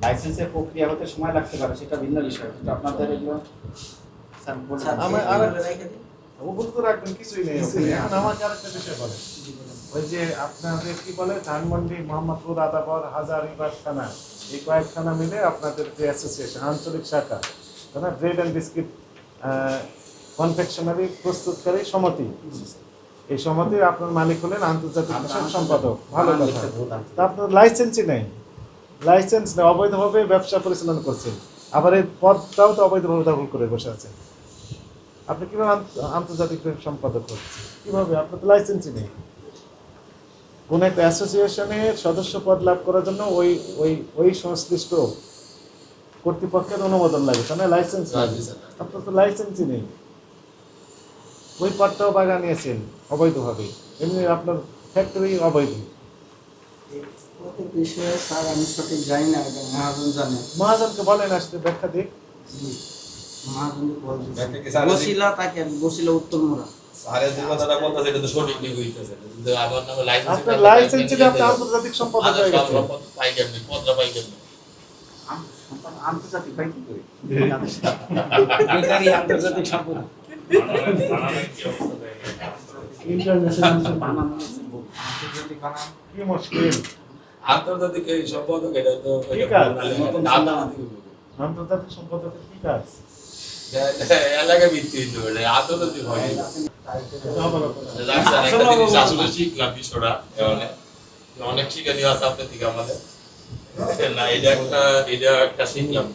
লাইসেন্সের প্রক্রিয়া হতে সময় লাগতে পারে, সেটা ভিন্ন বিষয়। কিন্তু আপনাদের এগুলো স্যার বলুন। আমার ওগুলো তো রাখবেন, কিছুই নেই ওখানে। এখন আমাকে আরেকটা বিষয় বলে, ওই যে আপনাদের কি বলে ধানমন্ডি, মোহাম্মদপুর, আদাবর, হাজারীবাগ থানা, এই কয়েকখানা মিলে আপনাদের যে অ্যাসোসিয়েশন, আঞ্চলিক শাখা, তাই না, ব্রেড অ্যান্ড বিস্কিট কনফেকশনারি প্রস্তুতকারী সমিতি, এই সমিতির আপনার মালিক হলেন আন্তর্জাতিক কৃষক সম্পাদক। ভালো কথা। তা আপনার লাইসেন্সই নেই, লাইসেন্স নেই, অবৈধভাবে ব্যবসা পরিচালনা করছেন, আবার এই পদটাও তো অবৈধভাবে দখল করে বসে আছেন। আপনি কিভাবে আন্তর্জাতিক সম্পাদক করছেন? কিভাবে? আপনার তো লাইসেন্সই নেই। কোন একটা অ্যাসোসিয়েশনের সদস্য পদ লাভ করার জন্য ওই ওই ওই সংশ্লিষ্ট কর্তৃপক্ষের অনুমোদন লাগে, তাই না? লাইসেন্স লাগে। আপনার তো লাইসেন্সই নেই, ওই পদটাও বাগা নিয়েছেন অবৈধভাবে, এমনি আপনার ফ্যাক্টরি অবৈধ। বিষয়ে স্যার আমি সঠিক জানি না, এবং মহাজন জানে। মহাজনকে বলেন আসতে, ব্যাখ্যা দিক। মহাজনকে বসিলা তাকে বসিলা উত্তরমোড়া। আপনার লাইসেন্স ছিল, আপনি আন্তর্জাতিক সম্পাদক হয়ে গেছেন। আন্তর্জাতিক ভাই কি করে? আন্তর্জাতিক সম্পর্ক ইন্টারন্যাশনাল বানানো আছে, আন্তর্জাতিক বানানো কি মুশকিল। আন্তর্জাতিক এই সম্পাদক, এটা তো কি কাজ? আন্তর্জাতিক আন্তর্জাতিক সম্পাদকের কি কাজ? এলাকা ভিত্তিক আন্তর্জাতিক হয় আসলে শিখলাম বিষয়টা, অনেক শিক্ষণীয় আছে আপনার থেকে আমাদের। না এটা একটা শিখলাম।